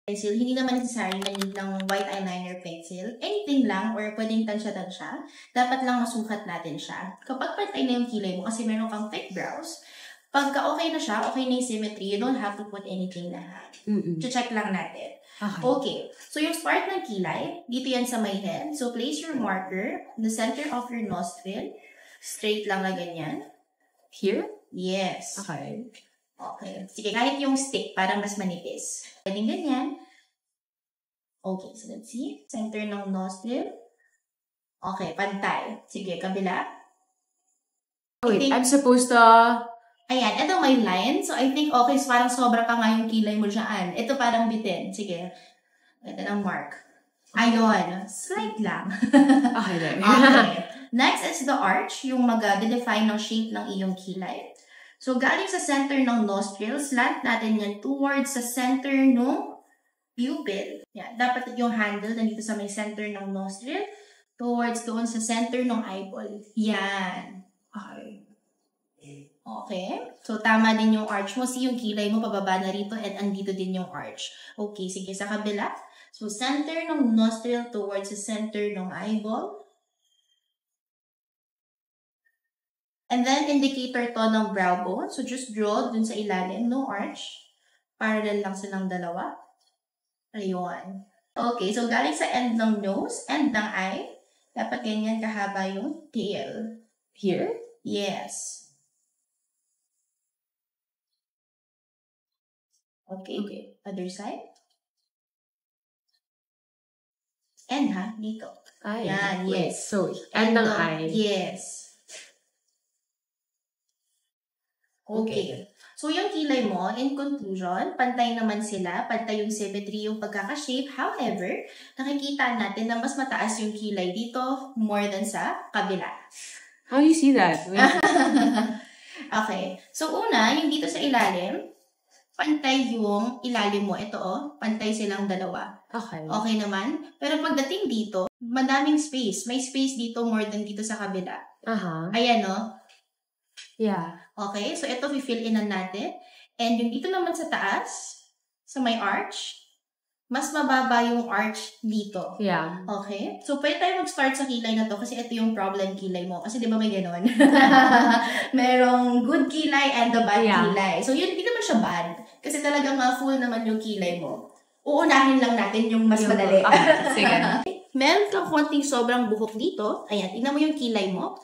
pencil, hindi naman necessary na need ng white eyeliner pencil. Anything lang, or pwedeng tansya-tansya, dapat lang masukat natin siya. Kapag pantay na yung kilay mo, kasi meron kang thick brows, pagka okay na siya, okay na yung symmetry, you don't have to put anything na. Check lang natin. Okay. So, yung start ng kilay, dito yan sa my head. So, place your marker in the center of your nostril. Straight lang na ganyan. Here? Yes. Okay. Okay. Sige, kahit yung stick, parang mas manipis. Pwedeng ganyan. Okay, so let's see. Center ng nostril. Okay, pantay. Sige, kabila. Wait, I'm supposed to... Ayan, ito may line. So, I think, okay, so parang sobra pa nga yung kilay mo dyan. Ito parang bitin. Sige. Ito ng mark. Ayun. Slight lang. Okay, there. Okay. Next is the arch, yung mag-define ng shape ng iyong kilay. So, galing sa center ng nostril, slant natin yan towards sa center ng pupil. Yan. Dapat yung handle nandito sa may center ng nostril, towards doon sa center ng eyeball. Yan. Okay. Okay. So, tama din yung arch mo. See, yung kilay mo pababa na rito at andito din yung arch. Okay, sige. Sa kabila. So, center ng nostril towards sa center ng eyeball. And then, indicator to ng brow bone. So, just draw dun sa ilalim. No arch. Parallel lang silang dalawa. Ayun. Okay. So, galing sa end ng nose, end ng eye. Dapat ganyan kahaba yung tail. Here? Yes. Okay. Okay. Other side. End ha? Dito. Ay. Yan. Wait, Yes. so, end ng eye. Yes. Okay. So, yung kilay mo, in conclusion, pantay naman sila. Pantay yung symmetry, yung pagkakashape. However, nakikita natin na mas mataas yung kilay dito more than sa kabila. How do you see that? Okay. So, una, yung dito sa ilalim, pantay yung ilalim mo. Ito, pantay silang dalawa. Okay. Okay naman. Pero pagdating dito, madaming space. May space dito more than dito sa kabila. Ayan, no? Yeah. Okay, so ito fill in na natin. And yung dito naman sa taas, sa may arch, mas mababa yung arch dito. Yeah. Okay? So, pwede tayo mag-start sa kilay na to kasi ito yung problem kilay mo. Kasi di ba may ganon? Merong good kilay and the bad kilay. So, yun, hindi naman siya bad. Kasi talagang full naman yung kilay mo. Uunahin lang natin yung mas madali. Sige. Meron kang konting sobrang buhok dito. Ayan, tingnan mo yung kilay mo.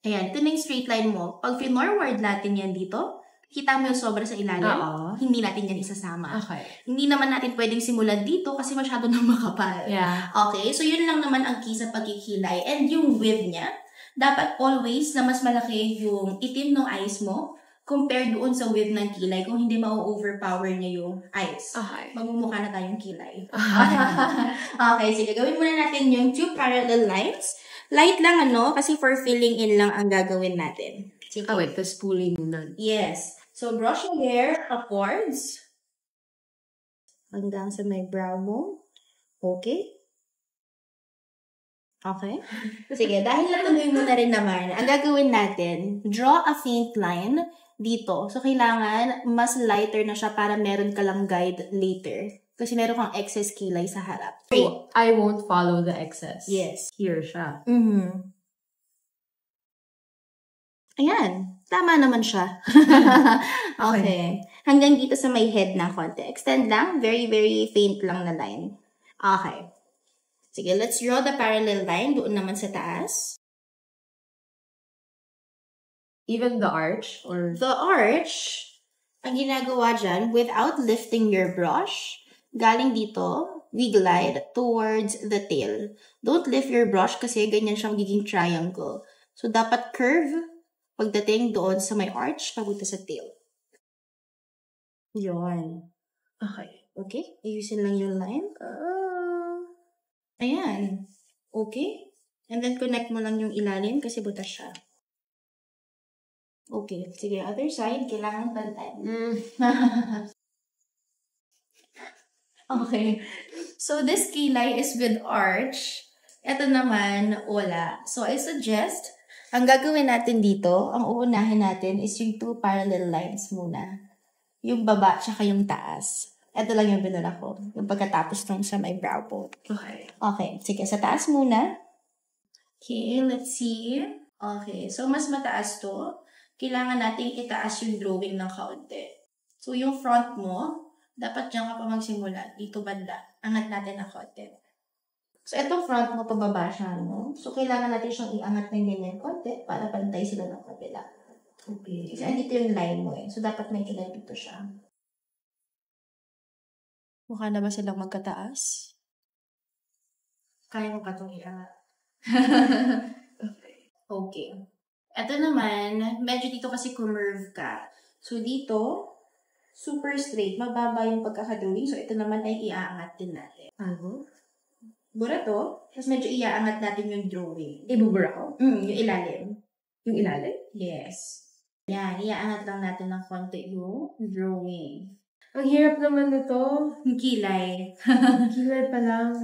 Ayan, ito na yung straight line mo. Pag pinorward natin yan dito, kita mo yung sobra sa ilalim. Hindi natin yan isasama. Okay. Hindi naman natin pwedeng simulan dito kasi masyado nang makapal. Yeah. Okay, so yun lang naman ang key sa pagkikilay. And yung width niya, dapat always na mas malaki yung itim ng eyes mo compared doon sa width ng kilay kung hindi ma-overpower niya yung eyes. Okay. Magmumukha na tayong kilay. Okay, sige. Gawin muna natin yung 2 parallel lines. Light lang kasi for filling in lang ang gagawin natin. Sige. Wait, the spooling muna. Yes. So, brush your hair upwards. Hanggang sa may brow mo. Okay? Okay? Sige, dahil natuloy mo na rin naman, ang gagawin natin, draw a faint line dito. So, kailangan mas lighter na siya para meron ka lang guide later. Kasi meron kang excess kilay sa harap. So, I won't follow the excess. Yes. Here siya. Ayan. Tama naman siya. Okay. Hanggang dito sa may head ng konti. Extend lang. Very, very faint lang na line. Okay. Sige, let's draw the parallel line. Doon naman sa taas. Even the arch? Or The arch, ang ginagawa dyan, without lifting your brush, galing dito, we glide towards the tail. Don't lift your brush kasi ganyan siyang magiging triangle. So, dapat curve pagdating doon sa may arch, papunta sa tail. Yun. okay. Okay? Ayusin lang yung line. Ayan. Okay? And then, connect mo lang yung ilalim kasi butas siya. Okay. Sige, other side, kailangan pantay. Okay. So, this kilay is with arch. Ito naman, wala. So, I suggest, ang gagawin natin dito, ang uunahin natin is yung 2 parallel lines muna. Yung baba, tsaka yung taas. Ito lang yung binula ko. Yung pagkatapos nung sa may brow bone. Okay. Okay, sige. Sa taas muna. Okay, let's see. Okay, so mas mataas to. Kailangan nating itaas yung drawing ng kaunti. So, yung front mo, dapat dyan ka pa magsimula. Dito banda. Angat natin ng kaunti. So, itong front mo, pababa siya, no? So, kailangan natin siyang iangat ng ganyan konti para pantay sila ng kabila. Okay. Kasi andito yung line mo eh. So, dapat medyo nandito siya. Mukha na ba silang magkataas? Kaya mo ka itong iangat. Okay. Ito naman, medyo dito kasi curve ka. So, dito, super straight. Mababa yung pagkakadrawing. So, ito naman ay iaangat din natin. Ano? Bura to. Tapos medyo iaangat natin yung drawing. Ibubura ko? Yung ilalim. Yung ilalim? Yes. Yan, iaangat lang natin ng konti yung drawing. Ang hirap naman nito. Yung kilay. Kilay pa lang.